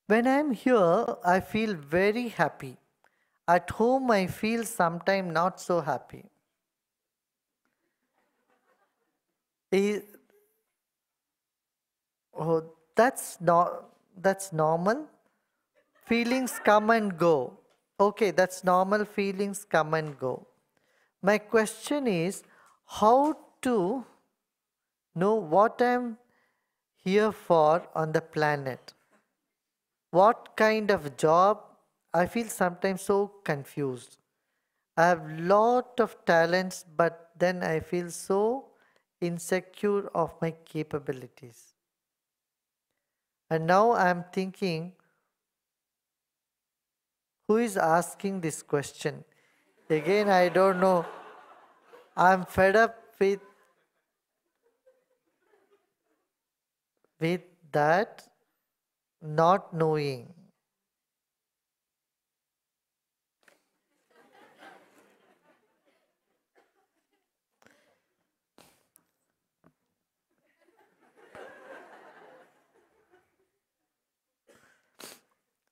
When I'm here, I feel very happy. At home, I feel sometimes not so happy. I- Oh, that's normal. Feelings come and go. Okay, that's normal. Feelings come and go. My question is how to know what I'm here for on the planet. What kind of job? I feel sometimes so confused. I have lot of talents, but then I feel so insecure of my capabilities. And now I'm thinking, who is asking this question? Again, I don't know. I'm fed up with that not knowing.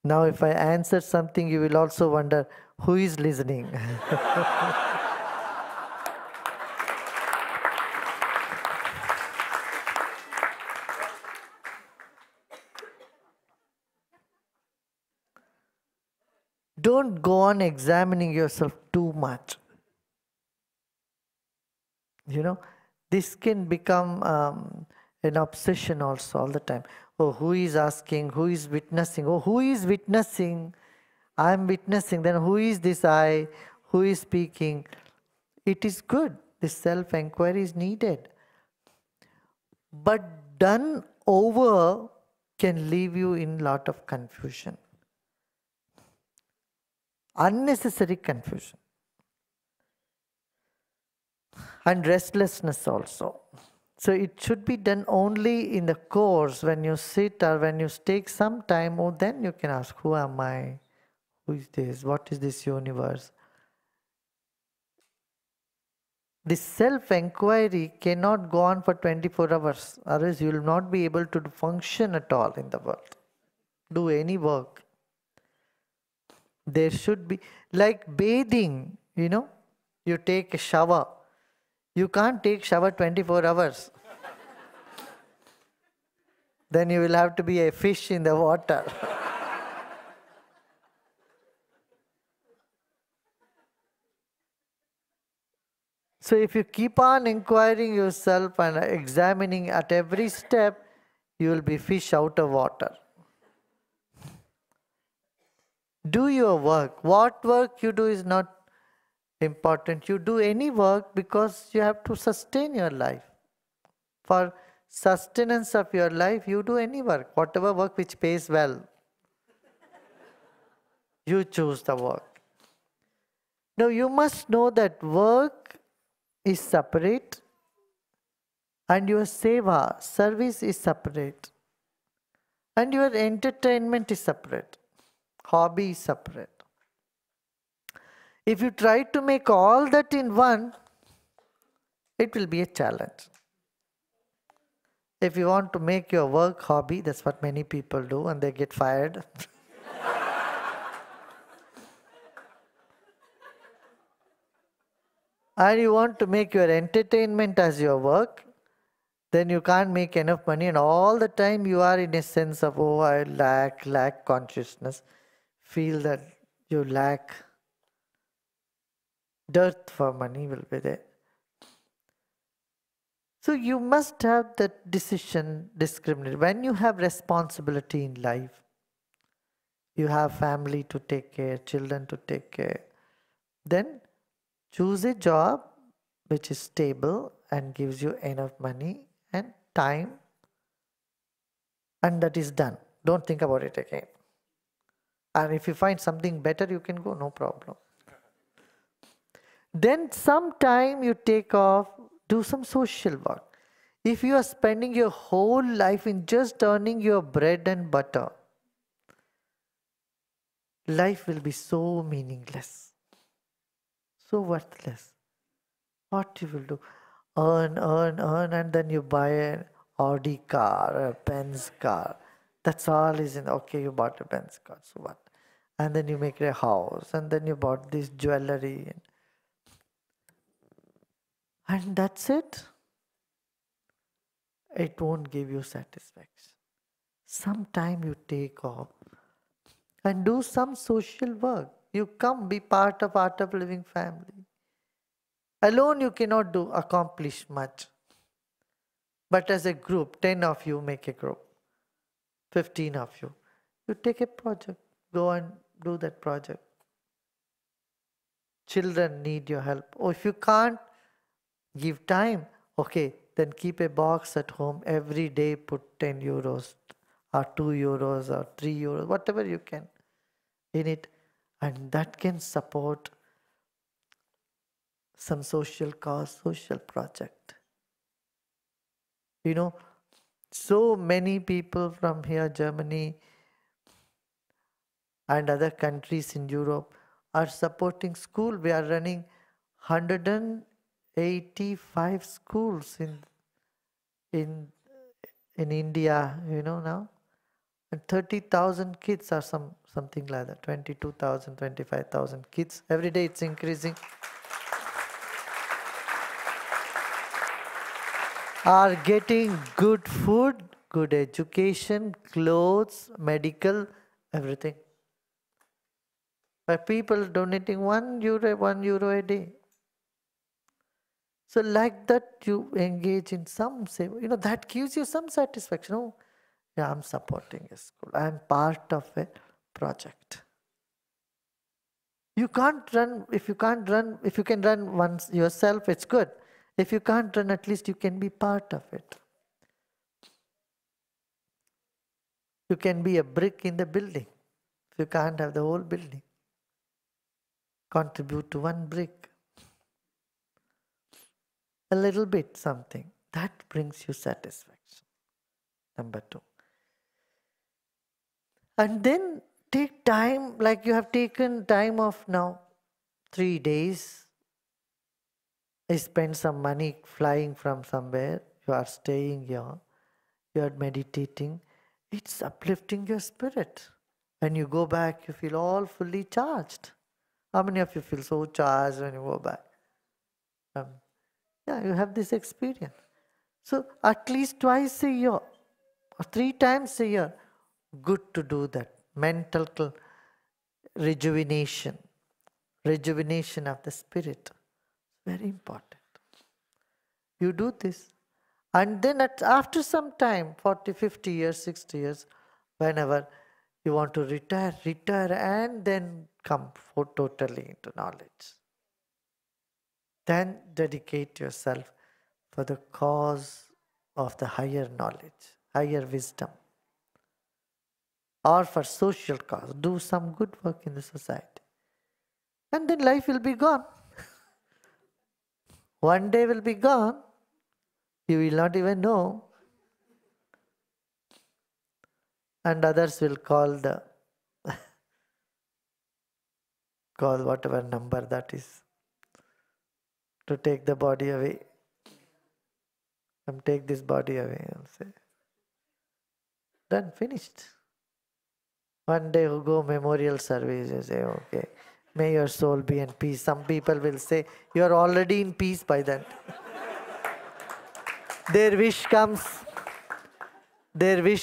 Now, if I answer something, you will also wonder who is listening. Don't go on examining yourself too much. You know, this can become an obsession also all the time. Oh, who is asking? Who is witnessing? Oh, who is witnessing? I'm witnessing. Then who is this I? Who is speaking? It is good. This self-inquiry is needed. But done over can leave you in lot of confusion. Unnecessary confusion. And restlessness also. So it should be done only in the course when you sit or when you take some time, oh, then you can ask, who am I? Who is this? What is this universe? This self-inquiry cannot go on for 24 hours, otherwise you will not be able to function at all in the world, do any work. There should be, like bathing, you take a shower. You can't take shower 24 hours. Then you will have to be a fish in the water. So if you keep on inquiring yourself and examining at every step, you will be fish out of water. Do your work. What work you do is not important. You do any work because you have to sustain your life. For sustenance of your life, you do any work, whatever work which pays well. You choose the work. Now you must know that work is separate and your seva, service is separate. And your entertainment is separate. Hobby is separate. If you try to make all that in one, it will be a challenge. If you want to make your work hobby, that's what many people do and they get fired. And you want to make your entertainment as your work, then you can't make enough money and all the time you are in a sense of, oh, I lack consciousness, feel that you lack, dearth for money will be there. So you must have that decision discriminate. When you have responsibility in life, you have family to take care, children to take care, then choose a job which is stable and gives you enough money and time, and that is done. Don't think about it again. And if you find something better, you can go, no problem. Then sometime you take off, do some social work. If you are spending your whole life in just earning your bread and butter, life will be so meaningless, so worthless. What you will do? Earn, and then you buy an Audi car, a Benz car. That's all is in, okay, you bought a Benz car, so what? And then you make a house, and then you bought this jewelry. And that's it. It won't give you satisfaction. Sometime you take off and do some social work. You come be part of Art of Living family. Alone you cannot accomplish much. But as a group, 10 of you make a group, 15 of you. You take a project, go and do that project. Children need your help. Or if you can't give time, okay, then keep a box at home. Every day put 10 euros or 2 euros or 3 euros, whatever you can in it. And that can support some social cause, social project. You know, so many people from here, Germany and other countries in Europe are supporting school. We are running 185 schools in India, you know, now. And 30,000 kids or something like that, 22,000, 25,000 kids. Every day it's increasing. Are getting good food, good education, clothes, medical, everything. By people donating €1 a day. So like that you engage in some saving, that gives you some satisfaction. Oh, yeah, I'm supporting a school. I'm part of a project. You can't run, if you can run once yourself, it's good. If you can't run, at least you can be part of it. You can be a brick in the building. If you can't have the whole building, contribute to one brick. A little bit something. That brings you satisfaction. Number 2. And then take time, like you have taken time off now, 3 days. I spend some money flying from somewhere. You are staying here. You are meditating. It's uplifting your spirit. When you go back, you feel all fully charged. How many of you feel so charged when you go back? Yeah, you have this experience. So at least twice a year or 3 times a year, good to do that. Mental rejuvenation of the spirit. Very important. You do this. And then after some time, 40, 50 years, 60 years, whenever you want to retire and then come totally into knowledge. Then dedicate yourself for the cause of the higher knowledge, higher wisdom. Or for social cause. Do some good work in the society. And then life will be gone. One day will be gone. You will not even know. And others will call whatever number that is to take the body away. Come take this body away. I'll say. Done, finished. One day you go memorial service, you say, okay, may your soul be in peace. Some people will say, you are already in peace by then. Their wish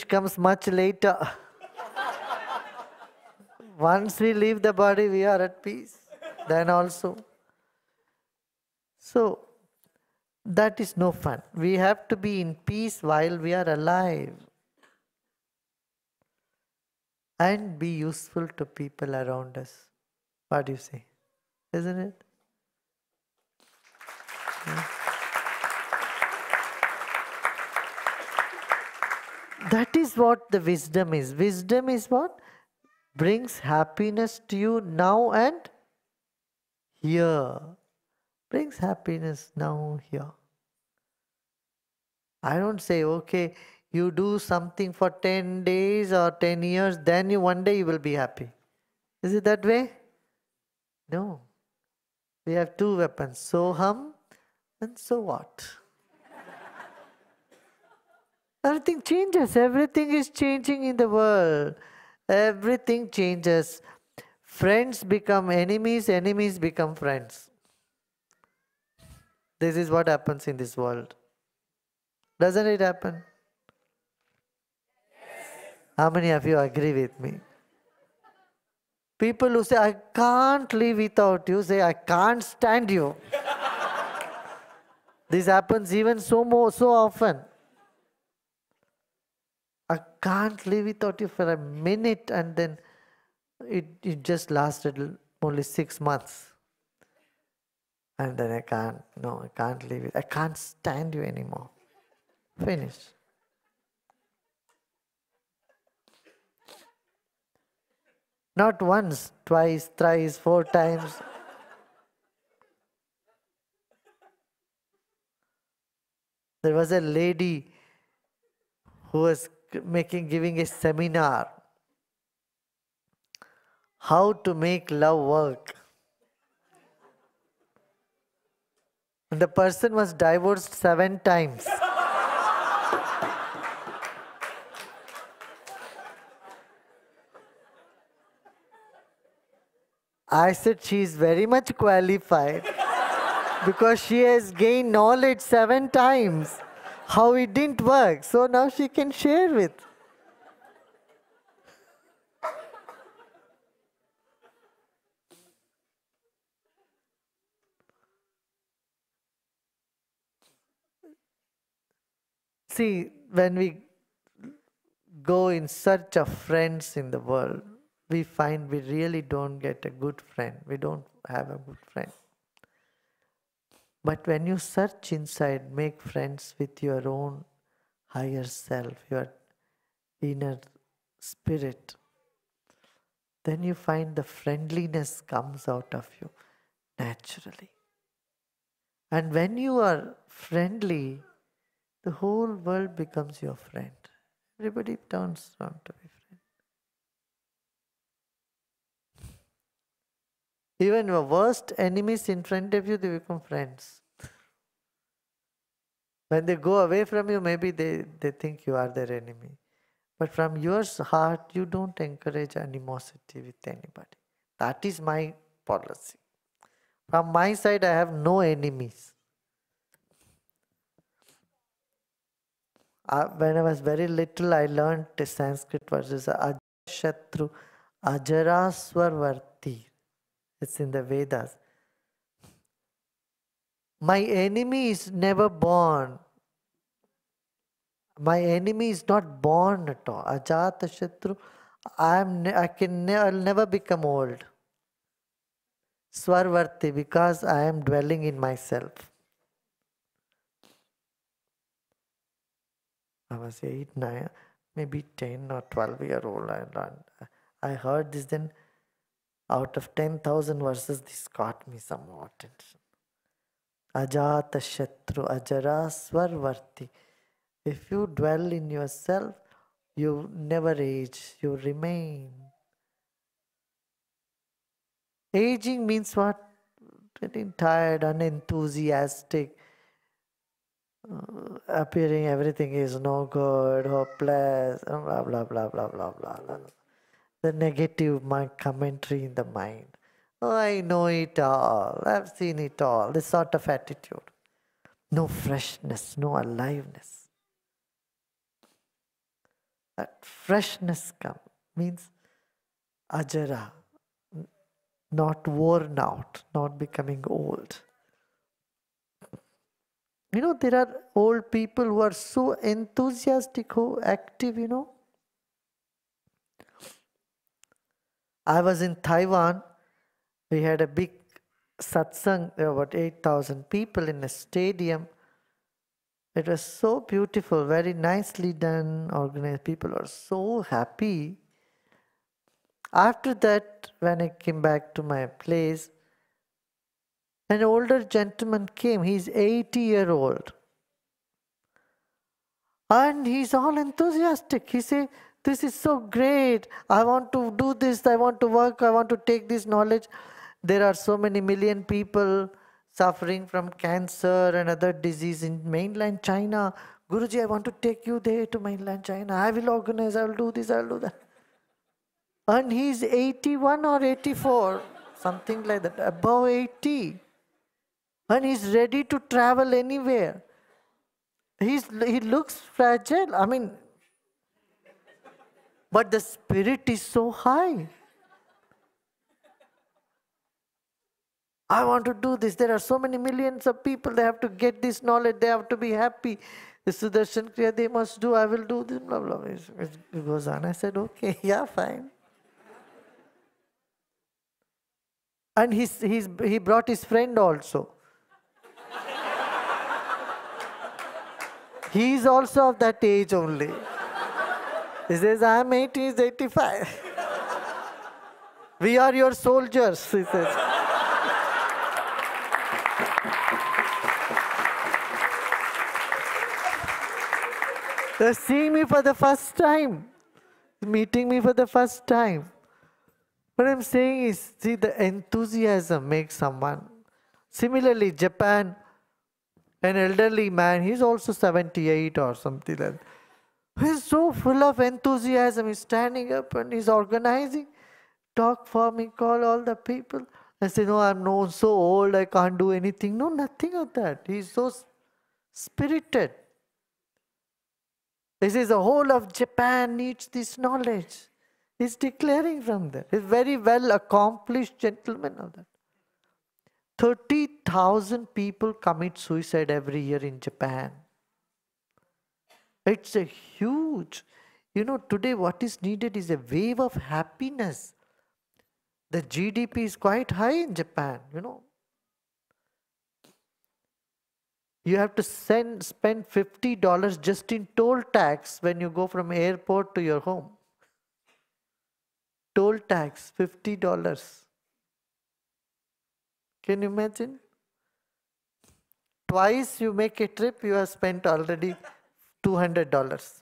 comes much later. Once we leave the body, we are at peace. Then also. So, that is no fun. We have to be in peace while we are alive. And be useful to people around us. What do you say? Isn't it? Yeah. That is what the wisdom is. Wisdom is what? Brings happiness to you now and here. Brings happiness now, here. I don't say, okay, you do something for 10 days or 10 years, then one day you will be happy. Is it that way? No. We have 2 weapons, so hum and so what. Everything changes. Everything is changing in the world. Everything changes. Friends become enemies, enemies become friends. This is what happens in this world. Doesn't it happen? How many of you agree with me? People who say, I can't live without you, say, I can't stand you. This happens even so often. I can't live without you for a minute, and then it just lasted only 6 months. And then I can't live it. I can't stand you anymore. Finish. Not once, twice, thrice, 4 times. There was a lady who was giving a seminar, how to make love work. And the person was divorced 7 times. I said she is very much qualified because she has gained knowledge 7 times how it didn't work. So now she can share with. See, when we go in search of friends in the world, we find we really don't get a good friend. We don't have a good friend. But when you search inside, make friends with your own higher self, your inner spirit, then you find the friendliness comes out of you naturally. And when you are friendly, the whole world becomes your friend. Everybody turns around to be friend. Even your worst enemies in front of you, they become friends. When they go away from you, maybe they think you are their enemy. But from your heart, you don't encourage animosity with anybody. That is my policy. From my side, I have no enemies. When I was very little, I learned the Sanskrit verses. Ajashatru Ajaraswarvarti. It's in the Vedas. My enemy is never born. My enemy is not born at all. Ajata Shatru. I'll never become old. Swarvarti, because I am dwelling in myself. I was 8, 9, maybe 10 or 12-year-old. I heard this, then out of 10,000 verses, this caught me some more attention. Ajata Shatru Ajara Swarvarti. If you dwell in yourself, you never age, you remain. Aging means what? Getting tired, unenthusiastic, appearing everything is no good, hopeless, blah, blah, blah, blah, blah, blah, blah. The negative commentary in the mind. Oh, I know it all, I've seen it all, this sort of attitude. No freshness, no aliveness. That freshness means ajara, not worn out, not becoming old. You know, there are old people who are so enthusiastic, who active, you know. I was in Taiwan. We had a big satsang. There were about 8,000 people in a stadium. It was so beautiful, very nicely done, organized. People are so happy. After that, when I came back to my place, an older gentleman came. He's 80-year-old. And he's all enthusiastic. He said, this is so great. I want to do this. I want to work. I want to take this knowledge. There are so many million people suffering from cancer and other disease in mainland China. Guruji, I want to take you there to mainland China. I will organize, I will do this, I will do that. And he's 81 or 84, something like that, above 80. And he's ready to travel anywhere. He looks fragile, I mean, but the spirit is so high. I want to do this. There are so many millions of people. They have to get this knowledge. They have to be happy. The Sudarshan Kriya they must do. I will do this, blah, blah. It goes on. I said, okay, yeah, fine. And he brought his friend also. He is also of that age only. He says, I am 80, he is 85. We are your soldiers, he says. They're seeing me for the first time, meeting me for the first time. What I'm saying is, see, the enthusiasm makes someone. Similarly, Japan, an elderly man, he's also 78 or something like that. He's so full of enthusiasm. He's standing up and he's organizing. Talk for me, call all the people. I say, no, I'm so old, I can't do anything. No, nothing of that. He's so spirited. He says the whole of Japan needs this knowledge. He's declaring from there. He's very well accomplished gentleman of that. 30,000 people commit suicide every year in Japan. It's a huge, today what is needed is a wave of happiness. The GDP is quite high in Japan, You have to spend $50 just in toll tax when you go from airport to your home. Toll tax, $50. Can you imagine? Twice you make a trip, you have spent already $200.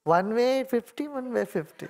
One way 50, one way 50.